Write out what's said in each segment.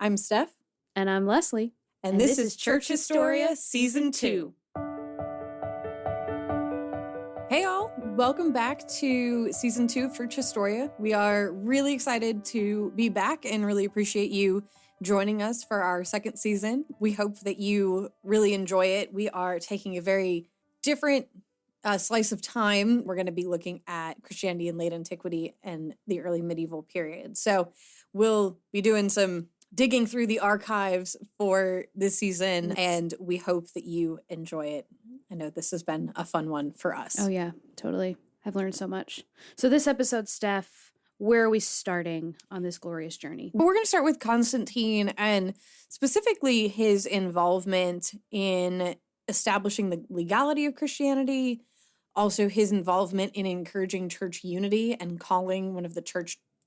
I'm Steph. And I'm Leslie. And this is Church Historia Season 2. Hey all, welcome back to Season 2 of Church Historia. We are really excited to be back and really appreciate you joining us for our second season. We hope that you really enjoy it. We are taking a very different slice of time. We're going to be looking at Christianity in late antiquity and the early medieval period. So we'll be doing some digging through the archives for this season, and we hope that you enjoy it. I know this has been a fun one for us. Oh yeah, totally. I've learned so much. So this episode, Steph, where are we starting on this glorious journey? We're going to start with Constantine and specifically his involvement in establishing the legality of Christianity, also his involvement in encouraging church unity and calling one of the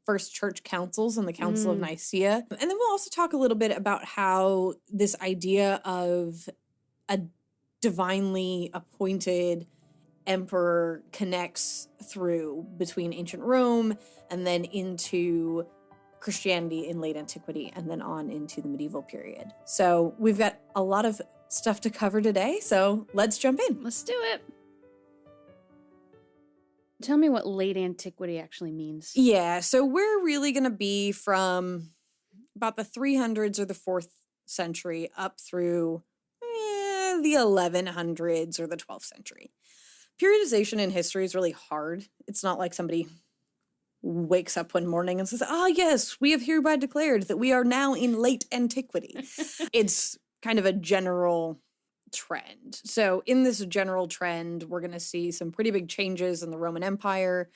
first church councils in the Council of Nicea. And then we'll also talk a little bit about how this idea of a divinely appointed emperor connects through between ancient Rome and then into Christianity in late antiquity and then on into the medieval period. So we've got a lot of stuff to cover today, so let's jump in. Let's do it. Tell me what late antiquity actually means. Yeah, so we're really going to be from about the 300s or the 4th century up through the 1100s or the 12th century. Periodization in history is really hard. It's not like somebody wakes up one morning and says, yes, we have hereby declared that we are now in late antiquity. It's kind of a general trend. So in this general trend, we're going to see some pretty big changes in the Roman Empire.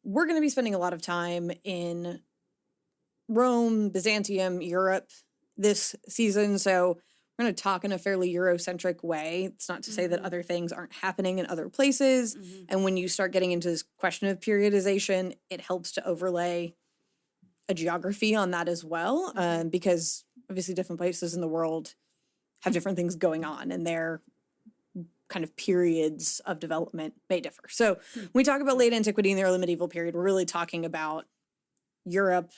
We're going to be spending a lot of time in Rome, Byzantium, Europe this season. So we're going to talk in a fairly Eurocentric way. It's not to say that other things aren't happening in other places. And when you start getting into this question of periodization, it helps to overlay a geography on that as well, because obviously different places in the world have different things going on, and their kind of periods of development may differ. So when we talk about late antiquity and the early medieval period, we're really talking about Europe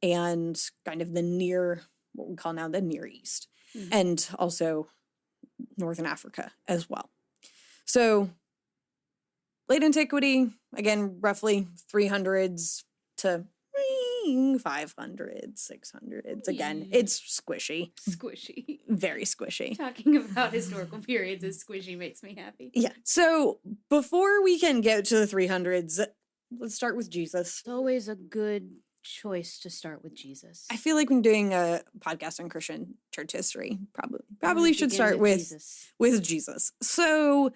and kind of what we call now the Near East, and also Northern Africa as well. So late antiquity, again, roughly 300s to 500s, 600s. Again, it's squishy. Squishy. Very squishy. Talking about historical periods is squishy makes me happy. Yeah. So before we can get to the 300s, let's start with Jesus. It's always a good choice to start with Jesus. I feel like when doing a podcast on Christian church history, probably should start with Jesus. So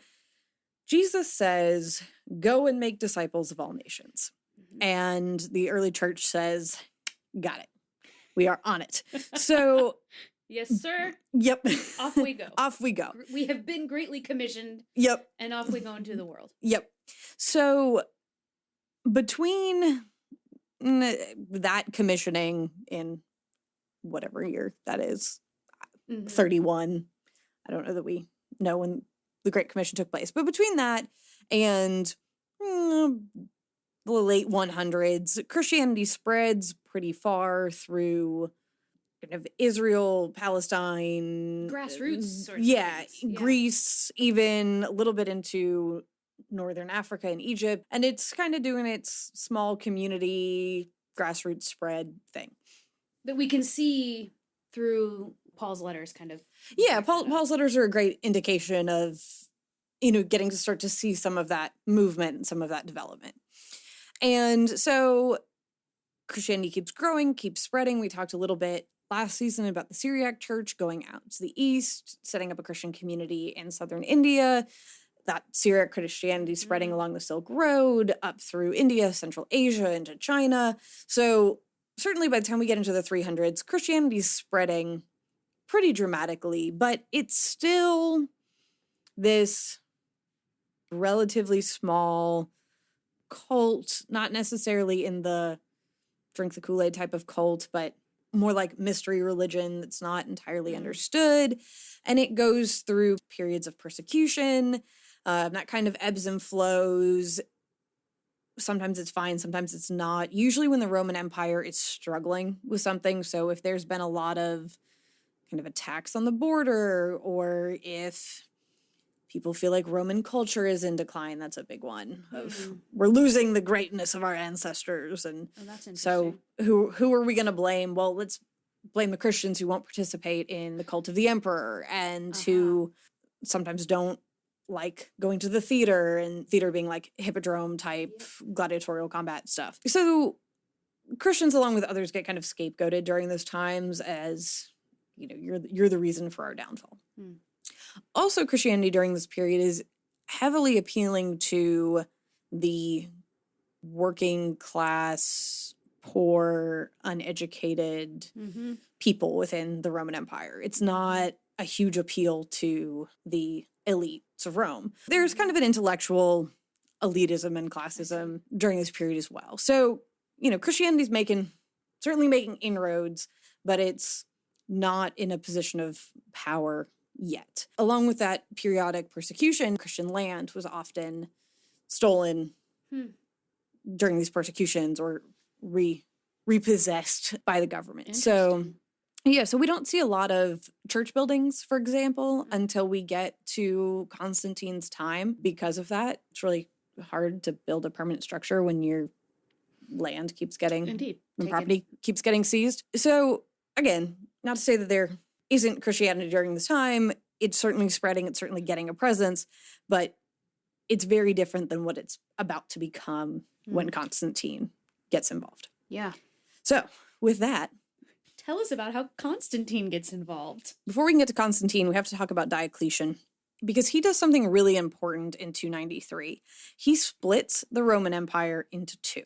Jesus says, "Go and make disciples of all nations." And the early church says, "Got it. We are on it." So yes, sir. Yep. Off we go. Off we go. We have been greatly commissioned. Yep. And off we go into the world. Yep. So between that commissioning in whatever year that is, 31, I don't know that we know when the Great Commission took place, but between that and the late 100s, Christianity spreads pretty far through kind of Israel, Palestine. Grassroots sort of things. Greece, even a little bit into Northern Africa and Egypt. And it's kind of doing its small community, grassroots spread thing. That we can see through Paul's letters kind of. Yeah, Paul's letters are a great indication of, getting to start to see some of that movement and some of that development. And so Christianity keeps growing, keeps spreading. We talked a little bit last season about the Syriac church going out to the east, setting up a Christian community in southern India, that Syriac Christianity spreading along the Silk Road, up through India, Central Asia, into China. So certainly by the time we get into the 300s, Christianity is spreading pretty dramatically, but it's still this relatively small cult, not necessarily in the drink the Kool-Aid type of cult, but more like mystery religion that's not entirely understood. And it goes through periods of persecution, that kind of ebbs and flows. Sometimes it's fine, sometimes it's not. Usually when the Roman Empire is struggling with something, so if there's been a lot of kind of attacks on the border, or if people feel like Roman culture is in decline, that's a big one of we're losing the greatness of our ancestors. And that's interesting. so who are we going to blame? Well, let's blame the Christians who won't participate in the cult of the emperor and who sometimes don't like going to the theater, and theater being like hippodrome type gladiatorial combat stuff. So Christians, along with others, get kind of scapegoated during those times as, you know, you're the reason for our downfall. Also, Christianity during this period is heavily appealing to the working class, poor, uneducated people within the Roman Empire. It's not a huge appeal to the elites of Rome. There's kind of an intellectual elitism and classism during this period as well. So, you know, Christianity's certainly making inroads, but it's not in a position of power yet. Along with that periodic persecution, Christian land was often stolen during these persecutions or repossessed by the government. So so we don't see a lot of church buildings, for example, until we get to Constantine's time. Because of that, it's really hard to build a permanent structure when your land keeps getting, when property keeps getting seized. So again, not to say that there isn't Christianity during this time. It's certainly spreading, it's certainly getting a presence, but it's very different than what it's about to become when Constantine gets involved. Yeah. So with that, tell us about how Constantine gets involved. Before we can get to Constantine, we have to talk about Diocletian, because he does something really important in 293. He splits the Roman Empire into two,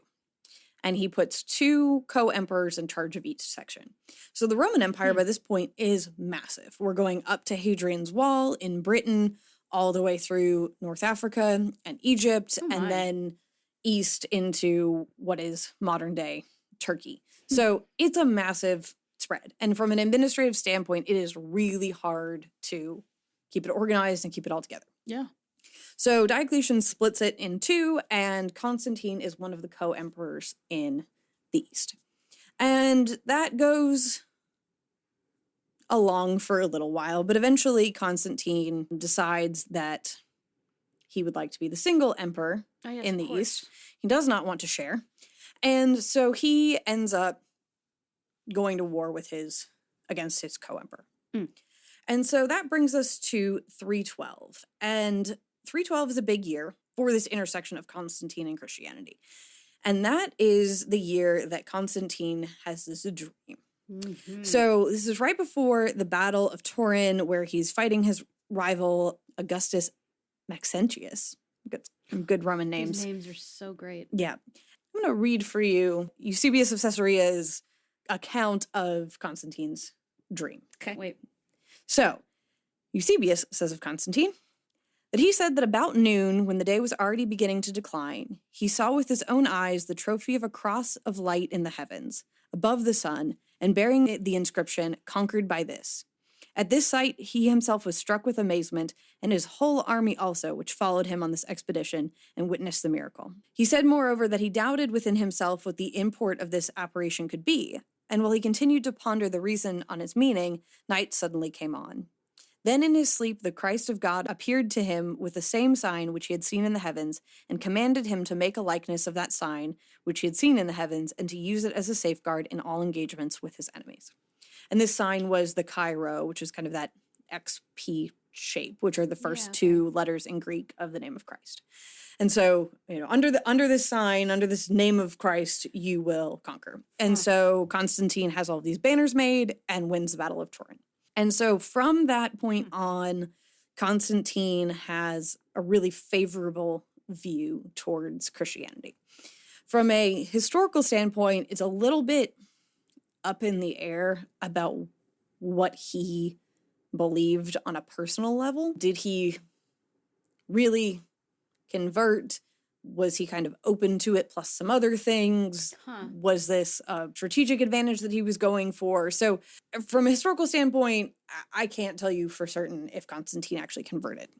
and he puts two co-emperors in charge of each section. So the Roman Empire by this point is massive. We're going up to Hadrian's Wall in Britain, all the way through North Africa and Egypt, and then east into what is modern day Turkey. So it's a massive spread. And from an administrative standpoint, it is really hard to keep it organized and keep it all together. Yeah. So Diocletian splits it in two, and Constantine is one of the co-emperors in the east. And that goes along for a little while, but eventually Constantine decides that he would like to be the single emperor in the east. He does not want to share. And so he ends up going to war against his co-emperor. And so that brings us to 312. And 312 is a big year for this intersection of Constantine and Christianity. And that is the year that Constantine has this dream. So this is right before the Battle of Turin, where he's fighting his rival Augustus Maxentius. Good Roman names. These names are so great. Yeah. I'm going to read for you Eusebius of Caesarea's account of Constantine's dream. Okay. Wait. So, Eusebius says of Constantine that he said that about noon, when the day was already beginning to decline, he saw with his own eyes the trophy of a cross of light in the heavens, above the sun, and bearing the inscription, "Conquered by this." At this sight, he himself was struck with amazement, and his whole army also, which followed him on this expedition and witnessed the miracle. He said, moreover, that he doubted within himself what the import of this apparition could be, and while he continued to ponder the reason on its meaning, night suddenly came on. Then in his sleep the Christ of God appeared to him with the same sign which he had seen in the heavens, and commanded him to make a likeness of that sign which he had seen in the heavens, and to use it as a safeguard in all engagements with his enemies. And this sign was the Chi-Rho, which is kind of that XP shape, which are the first two letters in Greek of the name of Christ. And so, under this sign, under this name of Christ, you will conquer. And so Constantine has all these banners made and wins the Battle of Turin. And so from that point on, Constantine has a really favorable view towards Christianity. From a historical standpoint, it's a little bit up in the air about what he believed on a personal level. Did he really convert? Was he kind of open to it plus some other things? Was this a strategic advantage that he was going for? So from a historical standpoint, I can't tell you for certain if Constantine actually converted.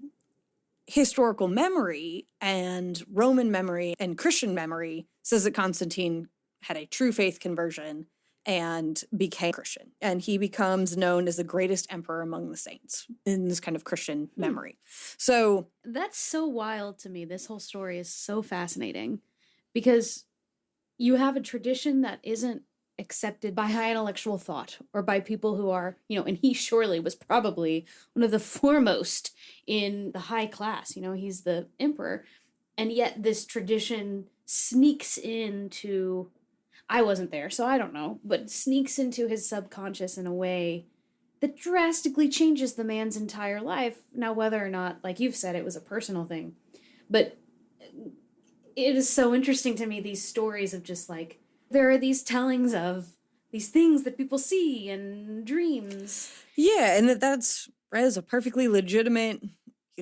historical memory and Roman memory and Christian memory says that Constantine had a true faith conversion and became Christian. And he becomes known as the greatest emperor among the saints in this kind of Christian memory. So that's so wild to me. This whole story is so fascinating because you have a tradition that isn't accepted by high intellectual thought or by people who are, and he surely was probably one of the foremost in the high class. He's the emperor. And yet this tradition sneaks into, I wasn't there, so I don't know, but sneaks into his subconscious in a way that drastically changes the man's entire life. Now, whether or not, like you've said, it was a personal thing, but it is so interesting to me, these stories of just like, there are these tellings of these things that people see and dreams. Yeah, and that is a perfectly legitimate.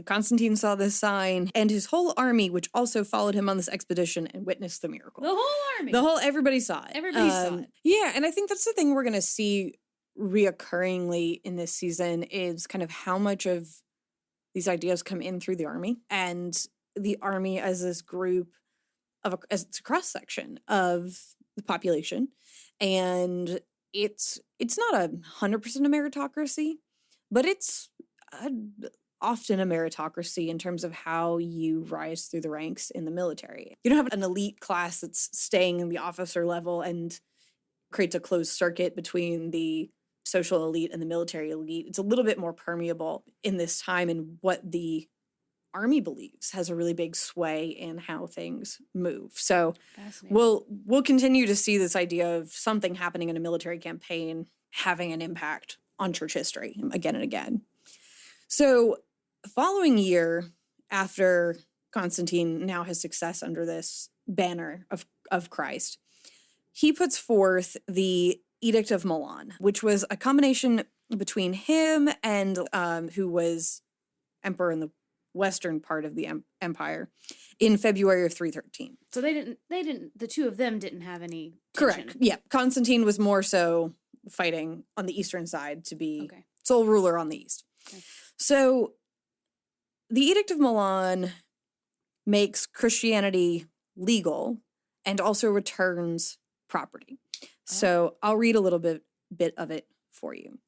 Constantine saw this sign, and his whole army, which also followed him on this expedition and witnessed the miracle. The whole army. Everybody saw it. Everybody saw it. Yeah, and I think that's the thing we're going to see reoccurringly in this season is kind of how much of these ideas come in through the army, and the army as this group as it's a cross-section of the population. And it's not 100% a meritocracy, but it's often a meritocracy in terms of how you rise through the ranks in the military. You don't have an elite class that's staying in the officer level and creates a closed circuit between the social elite and the military elite. It's a little bit more permeable in this time, and what the army believes has a really big sway in how things move. So we'll continue to see this idea of something happening in a military campaign having an impact on church history again and again. So following year, after Constantine now has success under this banner of Christ, he puts forth the Edict of Milan, which was a combination between him and who was emperor in the western part of the empire in February of 313. So the two of them didn't have any tension. Correct. Yeah. Constantine was more so fighting on the eastern side to be sole ruler on the east. Okay. So the Edict of Milan makes Christianity legal and also returns property. So I'll read a little bit of it for you.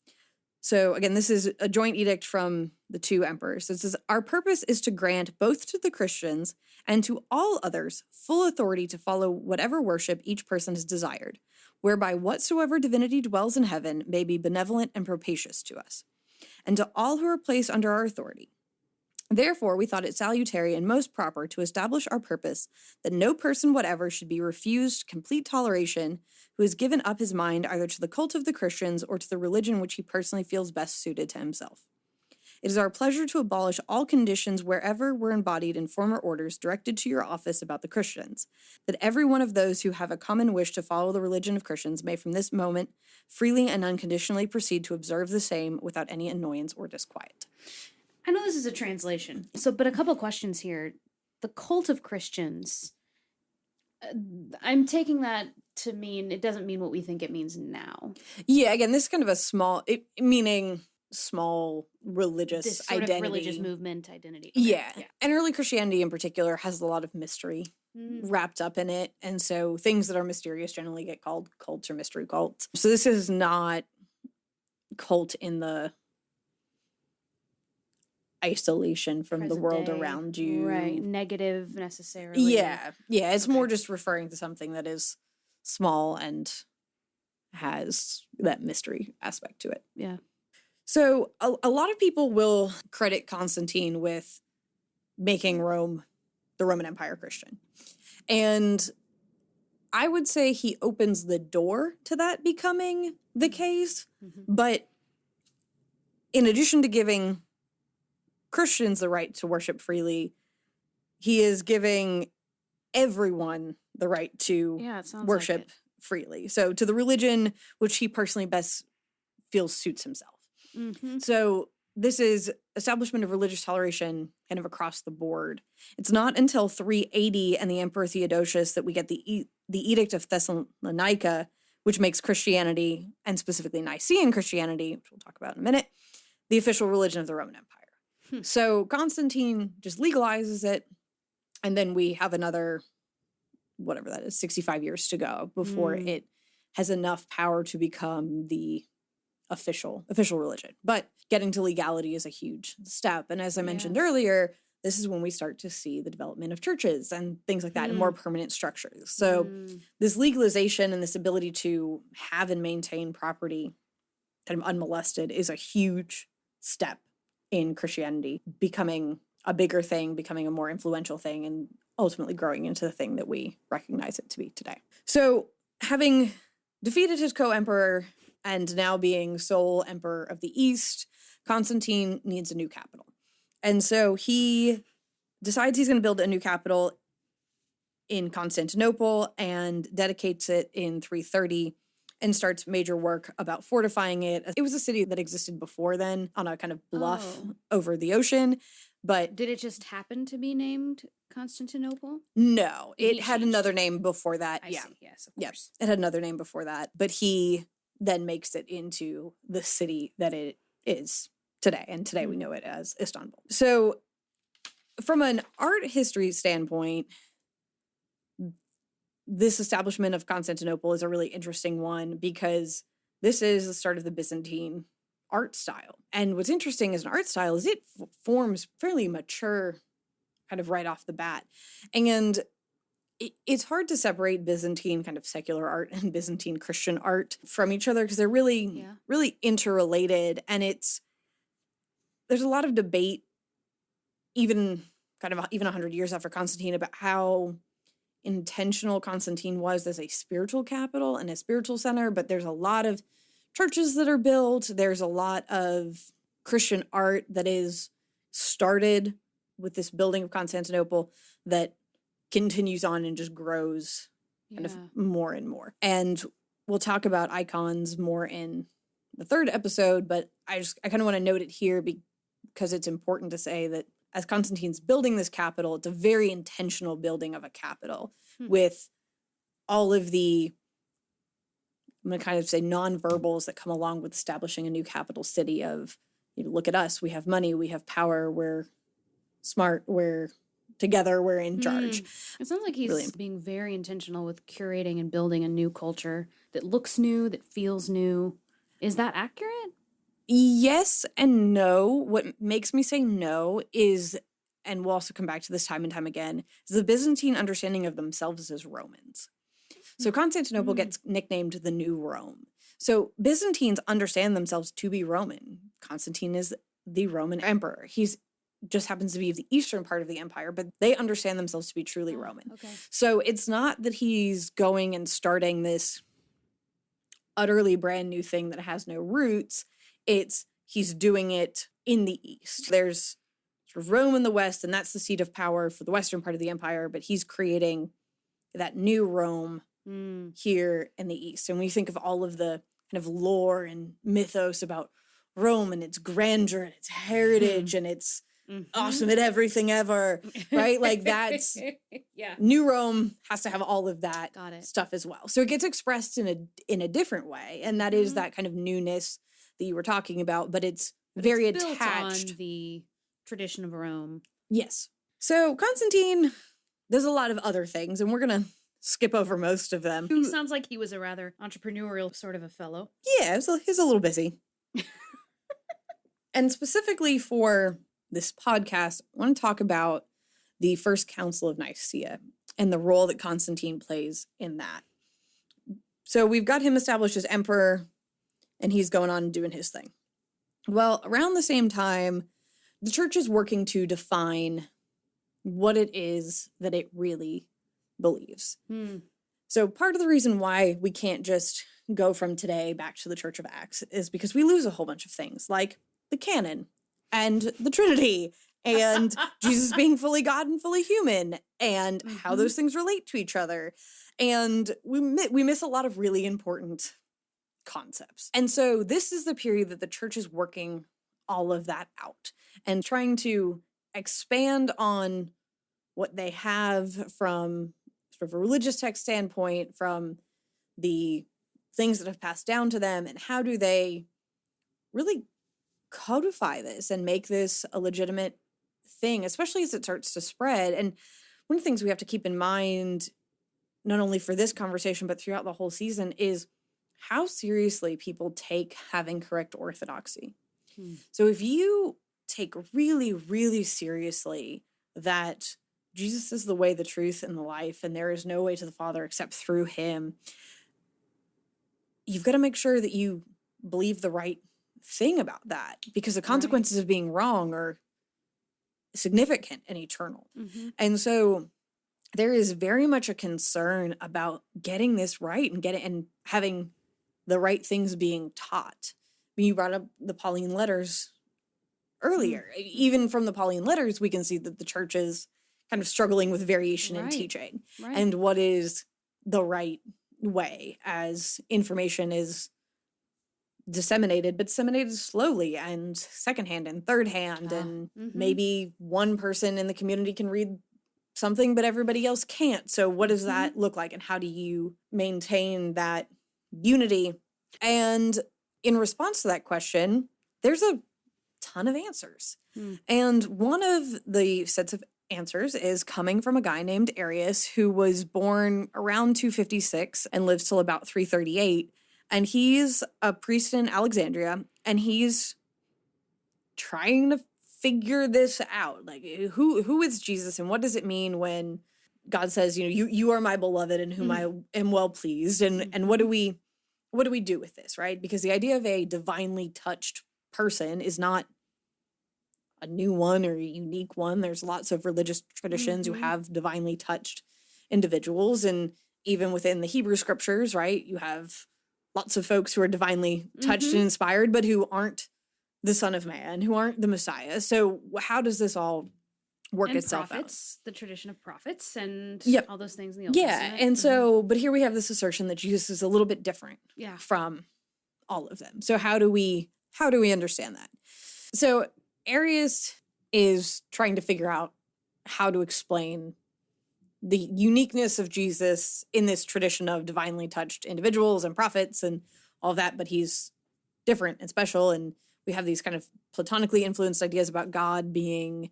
So again, this is a joint edict from the two emperors. It says, "Our purpose is to grant both to the Christians and to all others full authority to follow whatever worship each person has desired, whereby whatsoever divinity dwells in heaven may be benevolent and propitious to us, and to all who are placed under our authority. Therefore, we thought it salutary and most proper to establish our purpose that no person whatever should be refused complete toleration who has given up his mind either to the cult of the Christians or to the religion which he personally feels best suited to himself. It is our pleasure to abolish all conditions wherever were embodied in former orders directed to your office about the Christians, that every one of those who have a common wish to follow the religion of Christians may from this moment freely and unconditionally proceed to observe the same without any annoyance or disquiet." I know this is a translation, but a couple questions here. The cult of Christians, I'm taking that to mean it doesn't mean what we think it means now. Yeah, again, this is kind of a small, meaning small religious this sort identity. Of religious movement identity. Okay. Yeah. And early Christianity in particular has a lot of mystery wrapped up in it. And so things that are mysterious generally get called cults or mystery cults. So this is not cult in the isolation from Present the world day. Around you. Right. Negative necessarily. Yeah. Yeah. It's more just referring to something that is small and has that mystery aspect to it. Yeah. So a lot of people will credit Constantine with making Rome, the Roman Empire, Christian. And I would say he opens the door to that becoming the case. Mm-hmm. But in addition to giving Christians the right to worship freely, he is giving everyone the right to worship freely. So to the religion which he personally best feels suits himself. Mm-hmm. So this is establishment of religious toleration kind of across the board. It's not until 380 and the Emperor Theodosius that we get the Edict of Thessalonica, which makes Christianity, and specifically Nicene Christianity, which we'll talk about in a minute, the official religion of the Roman Empire. So Constantine just legalizes it, and then we have another, whatever that is, 65 years to go before it has enough power to become the official religion. But getting to legality is a huge step. And as I mentioned earlier, this is when we start to see the development of churches and things like that and more permanent structures. So this legalization and this ability to have and maintain property kind of unmolested is a huge step in Christianity becoming a bigger thing, becoming a more influential thing, and ultimately growing into the thing that we recognize it to be today. So having defeated his co-emperor and now being sole emperor of the East, Constantine needs a new capital. And so he decides he's going to build a new capital in Constantinople and dedicates it in 330 and starts major work about fortifying it. It was a city that existed before then on a kind of bluff over the ocean. But did it just happen to be named Constantinople? No, it had another name before that. I see. Yes, of course. It had another name before that. But he then makes it into the city that it is today. And today we know it as Istanbul. So from an art history standpoint, this establishment of Constantinople is a really interesting one because this is the start of the Byzantine art style. And what's interesting as an art style is it forms fairly mature kind of right off the bat. And it's hard to separate Byzantine kind of secular art and Byzantine Christian art from each other because they're really, really interrelated. And there's a lot of debate, even 100 years after Constantine, about how intentional Constantine was as a spiritual capital and a spiritual center. But there's a lot of churches that are built. There's a lot of Christian art that is started with this building of Constantinople that continues on and just grows kind of more and more. And we'll talk about icons more in the third episode, but I kind of want to note it here because it's important to say that as Constantine's building this capital, it's a very intentional building of a capital with all of the, I'm going to kind of say non-verbals that come along with establishing a new capital city of, look at us, we have money, we have power, we're smart, we're together, we're in charge. It sounds like he's being very intentional with curating and building a new culture that looks new, that feels new. Is that accurate? Yes and no. What makes me say no is, and we'll also come back to this time and time again, is the Byzantine understanding of themselves as Romans. So Constantinople gets nicknamed the New Rome. So Byzantines understand themselves to be Roman. Constantine is the Roman emperor. He's just happens to be of the eastern part of the empire, but they understand themselves to be truly Roman. Okay. So it's not that he's going and starting this utterly brand new thing that has no roots. It's he's doing it in the east. There's sort of Rome in the west, and that's the seat of power for the western part of the empire, but he's creating that new Rome here in the east. And when you think of all of the kind of lore and mythos about Rome and its grandeur and its heritage and its awesome at everything ever, right? Like that's New Rome has to have all of that stuff as well. So it gets expressed in a different way, and that is that kind of newness that you were talking about, but it's very attached on the tradition of Rome. Yes. So Constantine does a lot of other things, and we're gonna skip over most of them. He sounds like he was a rather entrepreneurial sort of a fellow. Yeah, he's a little busy. And specifically for this podcast, I want to talk about the First Council of Nicea and the role that Constantine plays in that. So we've got him established as emperor, and he's going on and doing his thing. Well, around the same time, the church is working to define what it is that it really believes. So part of the reason why we can't just go from today back to the Church of Acts is because we lose a whole bunch of things, like the canon and the Trinity and Jesus being fully God and fully human and how those things relate to each other. And we miss a lot of really important concepts. And so this is the period that the church is working all of that out and trying to expand on what they have from sort of a religious text standpoint, from the things that have passed down to them, and how do they really codify this and make this a legitimate thing, especially as it starts to spread. And one of the things we have to keep in mind, not only for this conversation, but throughout the whole season, is how seriously people take having correct orthodoxy. So if you take really, really seriously that Jesus is the way, the truth, and the life, and there is no way to the Father except through him, you've got to make sure that you believe the right thing about that, because the consequences of being wrong are significant and eternal. And so there is very much a concern about getting this right and having the right things being taught. I mean, you brought up the Pauline letters earlier. Even from the Pauline letters, we can see that the church is kind of struggling with variation in teaching and what is the right way as information is disseminated, but disseminated slowly and secondhand and third hand. And maybe one person in the community can read something, but everybody else can't. So what does that look like? And how do you maintain that unity? And in response to that question, there's a ton of answers. And one of the sets of answers is coming from a guy named Arius, who was born around 256 and lives till about 338. And he's a priest in Alexandria, and he's trying to figure this out. Like, who is Jesus, and what does it mean when God says, you are my beloved in whom I am well pleased, and what do we do with this, right? Because the idea of a divinely touched person is not a new one or a unique one. There's lots of religious traditions who have divinely touched individuals, and even within the Hebrew scriptures, right, you have lots of folks who are divinely touched and inspired, but who aren't the Son of Man, who aren't the Messiah. So how does this all work itself out? The tradition of prophets and all those things in the Old Testament. And so, but here we have this assertion that Jesus is a little bit different from all of them. So how do we understand that? So Arius is trying to figure out how to explain the uniqueness of Jesus in this tradition of divinely touched individuals and prophets and all that, but he's different and special. And we have these kind of platonically influenced ideas about God being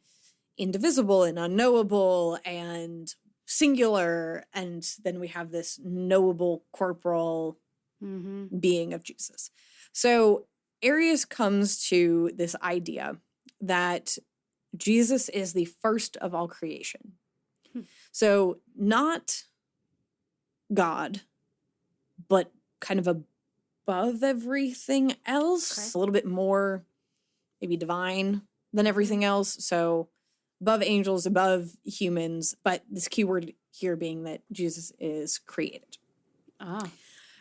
indivisible and unknowable and singular. And then we have this knowable corporal being of Jesus. So Arius comes to this idea that Jesus is the first of all creation. So not God, but kind of above everything else, a little bit more maybe divine than everything else. So above angels, above humans, but this key word here being that Jesus is created.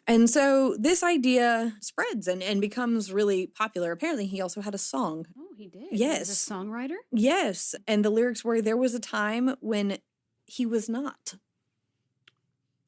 And so this idea spreads and becomes really popular. Apparently, he also had a song. Oh, he did? Yes. He was a songwriter? Yes. And the lyrics were, "There was a time when he was not."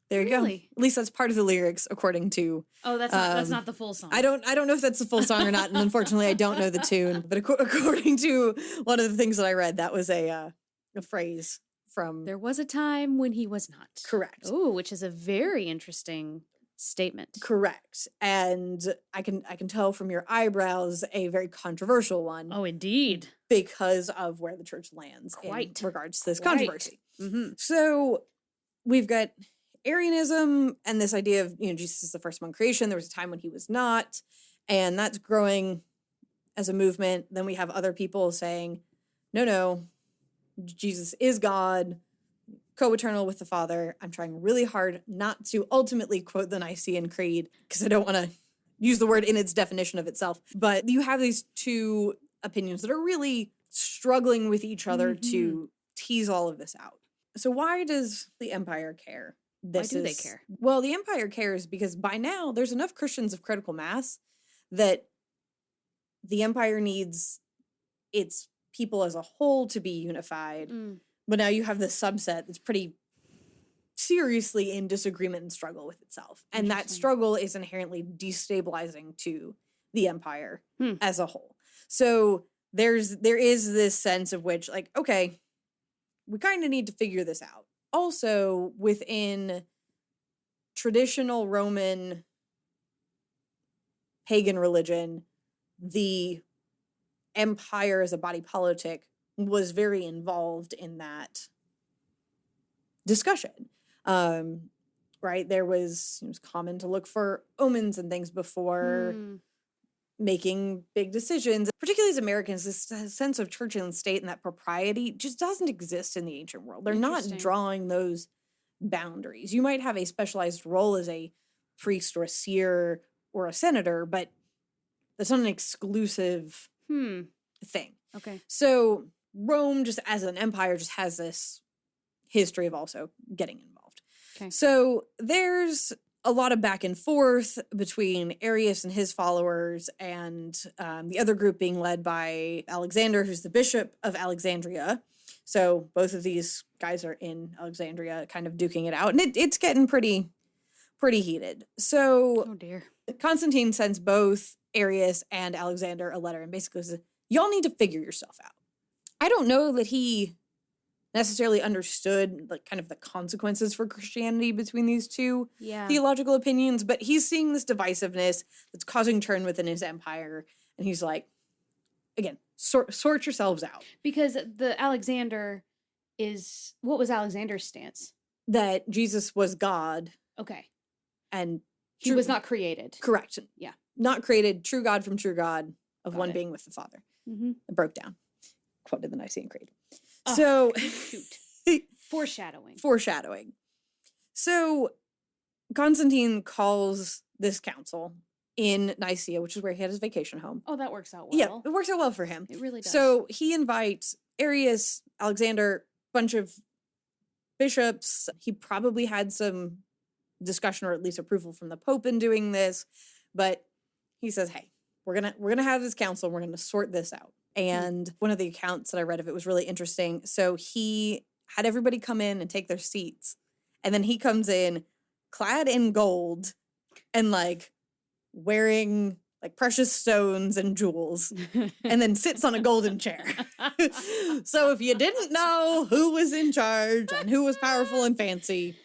There you go. At least that's part of the lyrics, according to... Oh, that's not the full song. I don't know if that's the full song or not, and unfortunately, I don't know the tune. But according to one of the things that I read, that was a phrase from... There was a time when he was not. Correct. Oh, which is a very interesting statement. Correct. And I can tell from your eyebrows a very controversial one. Oh, indeed. Because of where the church lands in regards to this controversy. So we've got Arianism and this idea of, Jesus is the first among creation. There was a time when he was not, and that's growing as a movement. Then we have other people saying, no, Jesus is God, co-eternal with the Father. I'm trying really hard not to ultimately quote the Nicene Creed because I don't want to use the word in its definition of itself. But you have these two opinions that are really struggling with each other to tease all of this out. So why does the empire care? Why do they care? Well, the empire cares because by now there's enough Christians of critical mass that the empire needs its people as a whole to be unified. But now you have this subset that's pretty seriously in disagreement and struggle with itself. And that struggle is inherently destabilizing to the empire as a whole. So there is this sense of which, like, okay, we kind of need to figure this out. Also, within traditional Roman pagan religion, the empire as a body politic was very involved in that discussion. Right? It was common to look for omens and things before making big decisions. Particularly as Americans, this sense of church and state and that propriety just doesn't exist in the ancient world. They're not drawing those boundaries. You might have a specialized role as a priest or a seer or a senator, but that's not an exclusive thing. Okay. So Rome, just as an empire, just has this history of also getting involved. Okay. So there's a lot of back and forth between Arius and his followers and the other group being led by Alexander, who's the bishop of Alexandria. So both of these guys are in Alexandria kind of duking it out. And it's getting pretty heated. So oh dear. Constantine sends both Arius and Alexander a letter and basically says, y'all need to figure yourself out. I don't know that he necessarily understood like kind of the consequences for Christianity between these two theological opinions, but he's seeing this divisiveness that's causing churn within his empire, and he's like, again, sort yourselves out. Because the Alexander is, what was Alexander's stance? That Jesus was God. Okay. And he was not created. Correct. Yeah. Not created, true God from true God, of Got one it. being with the Father. Mm-hmm. It broke down. Quoted the Nicene Creed. Oh, so shoot. Foreshadowing. So Constantine calls this council in Nicaea, which is where he had his vacation home. Oh, that works out well. Yeah, it works out well for him. It really does. So he invites Arius, Alexander, bunch of bishops. He probably had some discussion or at least approval from the Pope in doing this, but he says, hey, we're gonna have this council, we're gonna sort this out. And one of the accounts that I read of it was really interesting. So he had everybody come in and take their seats. And then he comes in clad in gold and like wearing like precious stones and jewels and then sits on a golden chair. So if you didn't know who was in charge and who was powerful and fancy,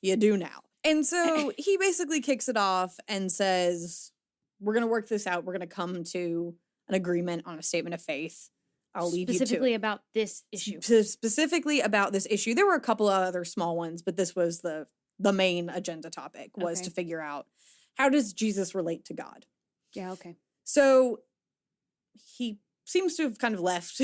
you do now. And so he basically kicks it off and says, we're going to work this out. We're going to come to an agreement on a statement of faith. I'll leave you to it. Specifically about this issue. Specifically about this issue. There were a couple of other small ones, but this was the main agenda topic was to figure out, how does Jesus relate to God? Yeah, okay. So he seems to have kind of left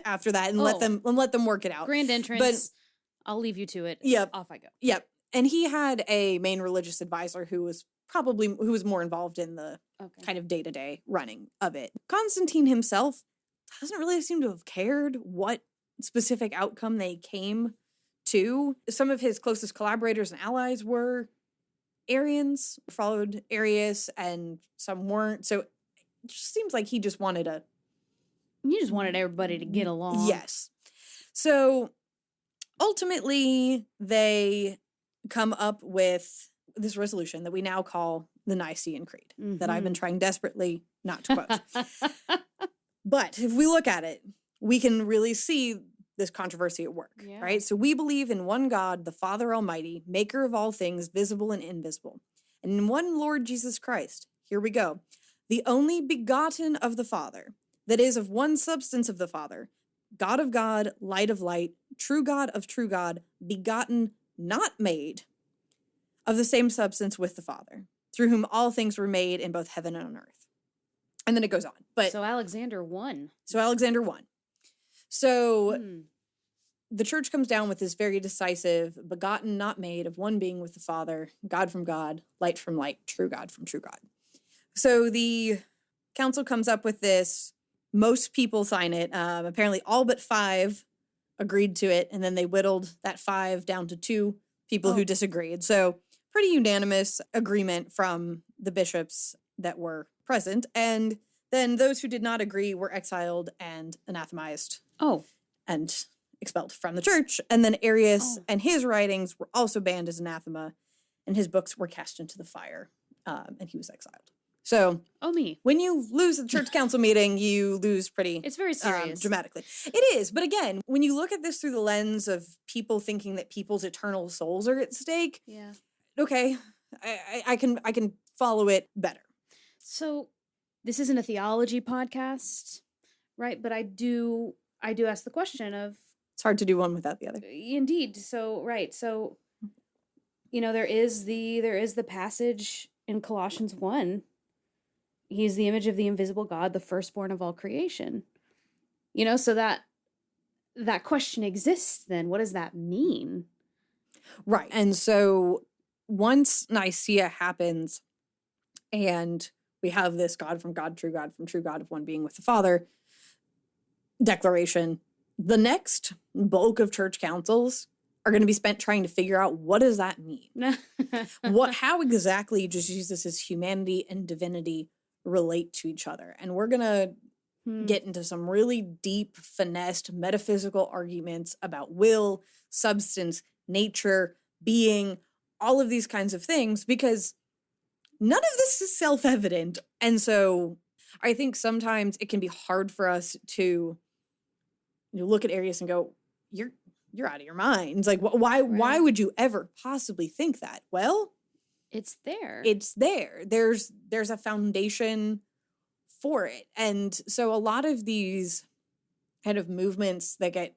after that and let them work it out. Grand entrance. But I'll leave you to it. Yep. Off I go. Yep. And he had a main religious advisor who was more involved in the kind of day-to-day running of it. Constantine himself doesn't really seem to have cared what specific outcome they came to. Some of his closest collaborators and allies were Arians, followed Arius, and some weren't. So it just seems like he just wanted everybody to get along. Yes. So ultimately, they come up with this resolution that we now call the Nicene Creed, that I've been trying desperately not to quote. But if we look at it, we can really see this controversy at work, right? So we believe in one God, the Father Almighty, maker of all things, visible and invisible, and in one Lord Jesus Christ. Here we go. The only begotten of the Father, that is of one substance of the Father, God of God, light of light, true God of true God, begotten, not made, of the same substance with the Father, through whom all things were made in both heaven and on earth. And then it goes on. But so Alexander won. So the church comes down with this very decisive, begotten, not made, of one being with the Father, God from God, light from light, true God from true God. So the council comes up with this. Most people sign it. Apparently all but 5 agreed to it. And then they whittled that 5 down to 2 people who disagreed. So pretty unanimous agreement from the bishops that were present. And then those who did not agree were exiled and anathemized. And expelled from the church. And then Arius and his writings were also banned as anathema, and his books were cast into the fire, and he was exiled. So, when you lose the church council meeting, you lose pretty... It's very serious. Dramatically. It is, but again, when you look at this through the lens of people thinking that people's eternal souls are at stake, okay, I can follow it better. So, this isn't a theology podcast, Right, but I do ask the question of, It's hard to do one without the other. indeed. So, right. So, there is the passage in Colossians 1. He's the image of the invisible God, the firstborn of all creation. So that question exists then. What does that mean? Right. And so once Nicaea happens and we have this God from true God of one being with the Father declaration, the next bulk of church councils are going to be spent trying to figure out, what does that mean? How exactly does Jesus' humanity and divinity relate to each other? And we're going to get into some really deep, finessed, metaphysical arguments about will, substance, nature, being, all of these kinds of things, because none of this is self-evident. And so I think sometimes it can be hard for us to look at Arius and go, you're out of your minds. Like, why would you ever possibly think that? Well, it's there. It's there. There's a foundation for it. And so a lot of these kind of movements that get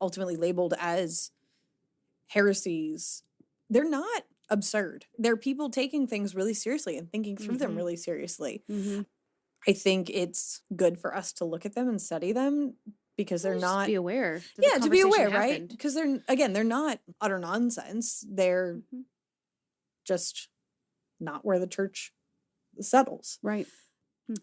ultimately labeled as heresies, they're not absurd. They're people taking things really seriously and thinking through them really seriously. I think it's good for us to look at them and study them, because they're not... be aware. To be aware, right? Because they're not utter nonsense. They're just not where the church settles. Right.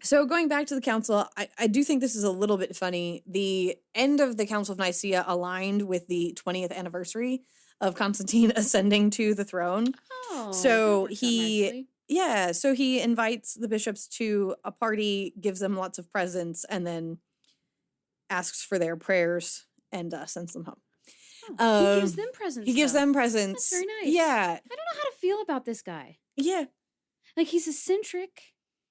So going back to the council, I do think this is a little bit funny. The end of the Council of Nicea aligned with the 20th anniversary of Constantine ascending to the throne. Oh, so he invites the bishops to a party, gives them lots of presents, and then asks for their prayers and sends them home. He gives them presents. He gives them presents. That's very nice. Yeah. I don't know how to feel about this guy. Yeah. Like, he's eccentric.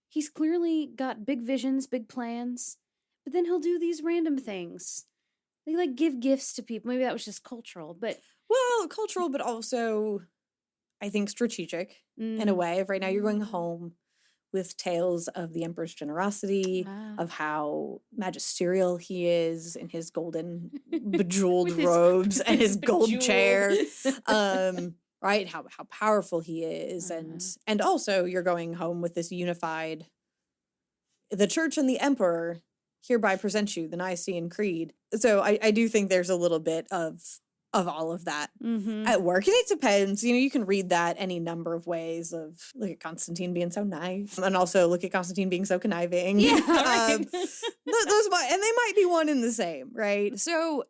He's clearly got big visions, big plans, but then he'll do these random things. They like give gifts to people. Maybe that was just cultural, but... Well, cultural, but also, I think, strategic in a way. If right now you're going home with tales of the emperor's generosity, of how magisterial he is in his golden bejeweled robes and his gold chair, right? How powerful he is, and also you're going home with this unified, the church and the emperor hereby present you the Nicene Creed. So I do think there's a little bit of all of that at work. And it depends. You can read that any number of ways. Of look at Constantine being so nice, and also look at Constantine being so conniving. Yeah, right. And they might be one and the same, right? So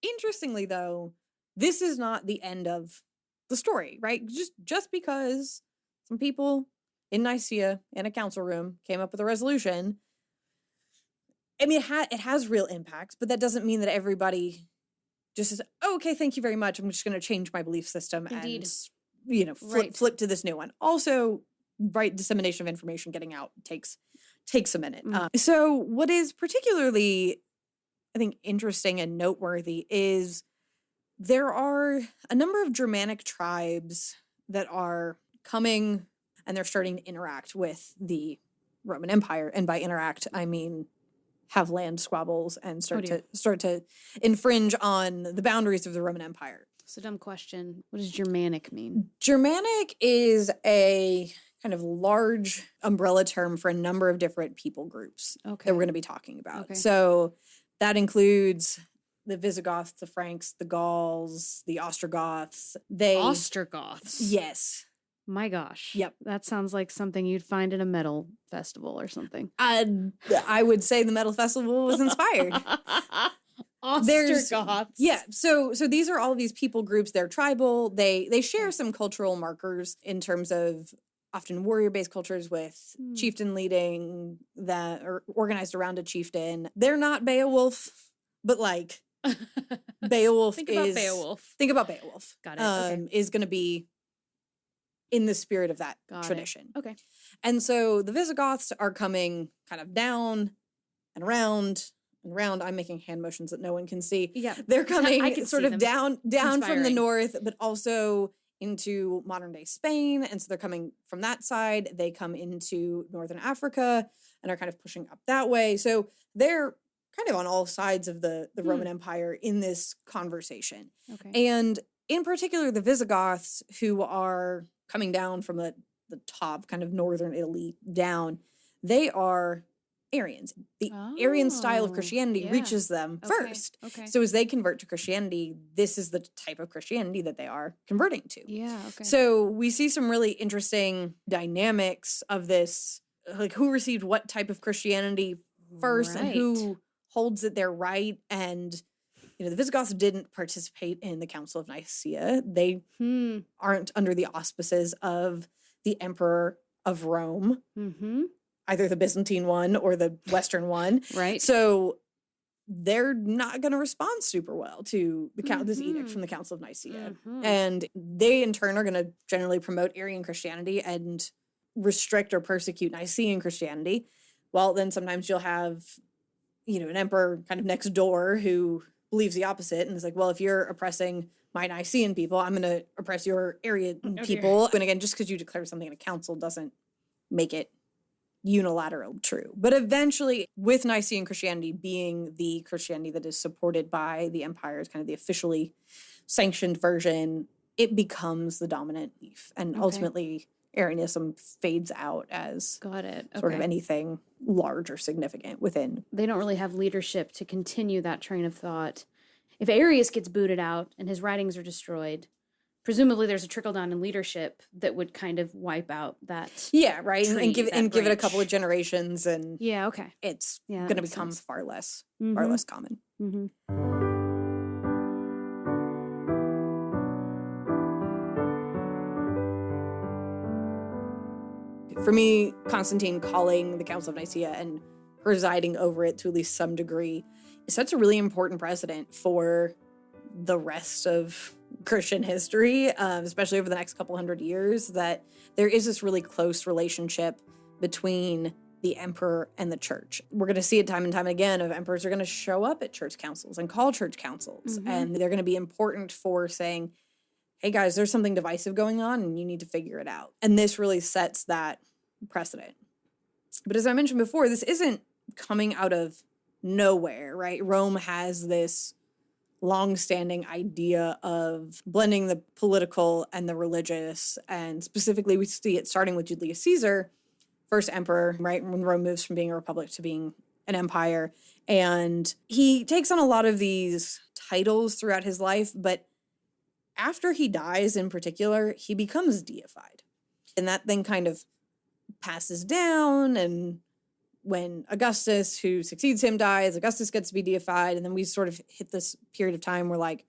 interestingly, though, this is not the end of the story, right? Just because some people in Nicaea in a council room came up with a resolution, I mean, it has real impacts, but that doesn't mean that everybody just says, oh, okay, thank you very much. I'm just going to change my belief system. Indeed. And, flip to this new one. Also, right, dissemination of information getting out takes a minute. So what is particularly, I think, interesting and noteworthy is there are a number of Germanic tribes that are coming and they're starting to interact with the Roman Empire. And by interact, I mean have land squabbles and start to infringe on the boundaries of the Roman Empire. It's a dumb question. What does Germanic mean? Germanic is a kind of large umbrella term for a number of different people groups that we're going to be talking about. Okay. So that includes the Visigoths, the Franks, the Gauls, the Ostrogoths. Ostrogoths? Yes. My gosh. Yep. That sounds like something you'd find in a metal festival or something. I would say the metal festival was inspired. Ostrogoths. Yeah. So these are all of these people groups. They're tribal. They share some cultural markers in terms of often warrior-based cultures with chieftain leading that are organized around a chieftain. They're not Beowulf, but like Beowulf Think about Beowulf. Think about Beowulf. Got it. Okay. Is going to be in the spirit of that tradition. Okay. And so the Visigoths are coming kind of down and around and around. I'm making hand motions that no one can see. Yeah. They're coming sort of down from the north, but also into modern day Spain. And so they're coming from that side. They come into northern Africa and are kind of pushing up that way. So they're kind of on all sides of the Roman Empire in this conversation. Okay. And in particular, the Visigoths, who are coming down from the top, kind of northern Italy down, they are Arians. The Arian style of Christianity reaches them first. Okay. So as they convert to Christianity, this is the type of Christianity that they are converting to. Yeah, okay. So we see some really interesting dynamics of this, like who received what type of Christianity first and who holds it their right. And, you know, the Visigoths didn't participate in the Council of Nicea. They aren't under the auspices of the Emperor of Rome, either the Byzantine one or the Western one. Right. So they're not going to respond super well to this edict from the Council of Nicea. And they, in turn, are going to generally promote Arian Christianity and restrict or persecute Nicene Christianity. Well, then sometimes you'll have, you know, an emperor kind of next door who believes the opposite and is like, well, if you're oppressing my Nicene people, I'm going to oppress your Arian people. And again, just because you declare something in a council doesn't make it unilateral true. But eventually, with Nicene Christianity being the Christianity that is supported by the empire, is kind of the officially sanctioned version, it becomes the dominant belief. And ultimately, Arianism fades out as sort of anything large or significant within. They don't really have leadership to continue that train of thought. If Arius gets booted out and his writings are destroyed, presumably there's a trickle down in leadership that would kind of wipe out that and give it a couple of generations, and it's going to become far less common. For me, Constantine calling the Council of Nicea and presiding over it to at least some degree sets a really important precedent for the rest of Christian history, especially over the next couple hundred years, that there is this really close relationship between the emperor and the church. We're going to see it time and time again of emperors are going to show up at church councils and call church councils, and they're going to be important for saying, hey guys, there's something divisive going on and you need to figure it out. And this really sets that precedent. But as I mentioned before, this isn't coming out of nowhere, right? Rome has this long-standing idea of blending the political and the religious, and specifically we see it starting with Julius Caesar, first emperor, right, when Rome moves from being a republic to being an empire. And he takes on a lot of these titles throughout his life, but after he dies in particular, he becomes deified. And that then kind of passes down, and when Augustus, who succeeds him, dies, Augustus gets to be deified, and then we sort of hit this period of time where, like,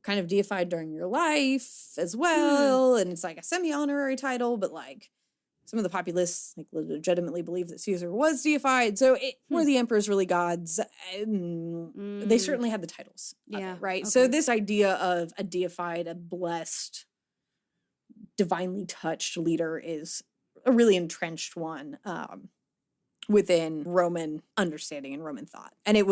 kind of deified during your life as well, and it's like a semi-honorary title, but, like, some of the populace, like, legitimately believe that Caesar was deified, so were the emperors really gods? They certainly had the titles of it, right? Okay. So this idea of a deified, a blessed, divinely touched leader is a really entrenched one within Roman understanding and Roman thought. And it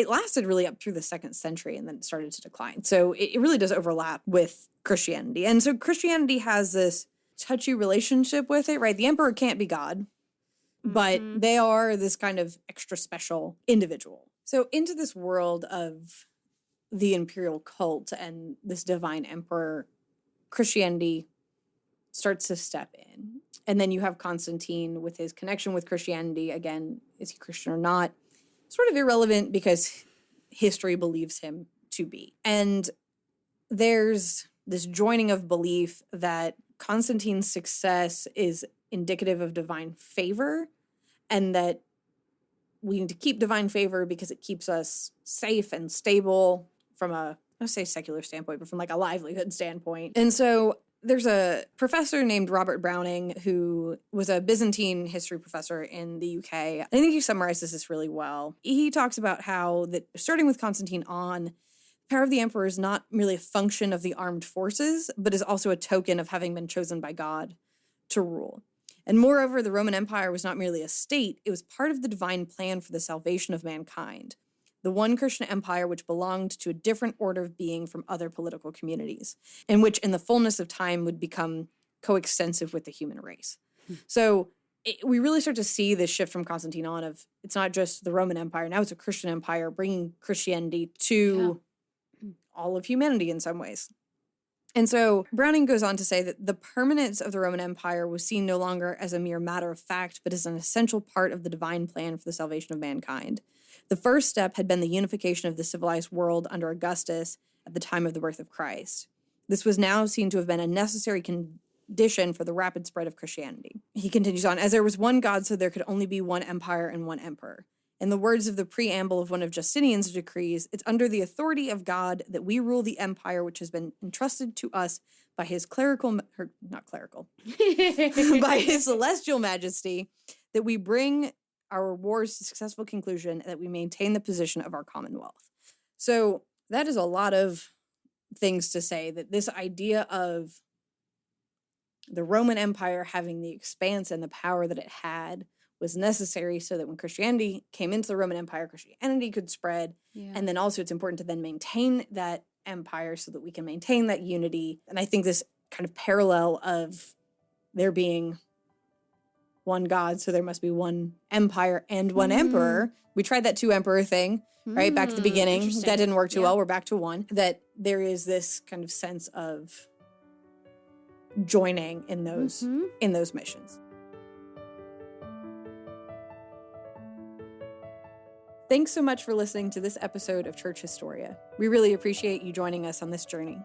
lasted really up through the 2nd century, and then it started to decline. So it really does overlap with Christianity. And so Christianity has this touchy relationship with it, right? The emperor can't be God, but they are this kind of extra special individual. So into this world of the imperial cult and this divine emperor, Christianity starts to step in. And then you have Constantine with his connection with Christianity. Again, is he Christian or not? Sort of irrelevant because history believes him to be. And there's this joining of belief that Constantine's success is indicative of divine favor, and that we need to keep divine favor because it keeps us safe and stable from a, I don't say secular standpoint, but from like a livelihood standpoint. And so there's a professor named Robert Browning who was a Byzantine history professor in the UK. I think he summarizes this really well. He talks about how that starting with Constantine on, the power of the emperor is not merely a function of the armed forces, but is also a token of having been chosen by God to rule. And moreover, the Roman Empire was not merely a state, it was part of the divine plan for the salvation of mankind, the one Christian empire which belonged to a different order of being from other political communities, and which in the fullness of time would become coextensive with the human race. So we really start to see this shift from Constantine on of it's not just the Roman Empire. Now it's a Christian empire bringing Christianity to all of humanity in some ways. And so Browning goes on to say that the permanence of the Roman Empire was seen no longer as a mere matter of fact, but as an essential part of the divine plan for the salvation of mankind. The first step had been the unification of the civilized world under Augustus at the time of the birth of Christ. This was now seen to have been a necessary condition for the rapid spread of Christianity. He continues on, as there was one God, so there could only be one empire and one emperor. In the words of the preamble of one of Justinian's decrees, it's under the authority of God that we rule the empire which has been entrusted to us by his by his celestial majesty, that we bring our wars to successful conclusion, and that we maintain the position of our commonwealth. So that is a lot of things to say, that this idea of the Roman Empire having the expanse and the power that it had was necessary so that when Christianity came into the Roman Empire, Christianity could spread. Yeah. And then also it's important to then maintain that empire so that we can maintain that unity. And I think this kind of parallel of there being one God, so there must be one empire and one emperor. We tried that two emperor thing, right? Back to the beginning. That didn't work too well. We're back to one. That there is this kind of sense of joining in those missions. Thanks so much for listening to this episode of Church Historia. We really appreciate you joining us on this journey.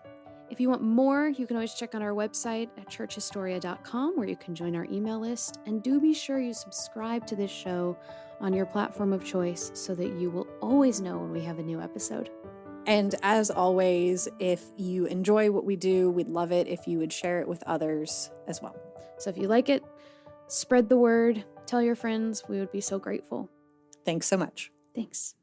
If you want more, you can always check on our website at churchhistoria.com, where you can join our email list. And do be sure you subscribe to this show on your platform of choice so that you will always know when we have a new episode. And as always, if you enjoy what we do, we'd love it if you would share it with others as well. So if you like it, spread the word, tell your friends. We would be so grateful. Thanks so much. Thanks.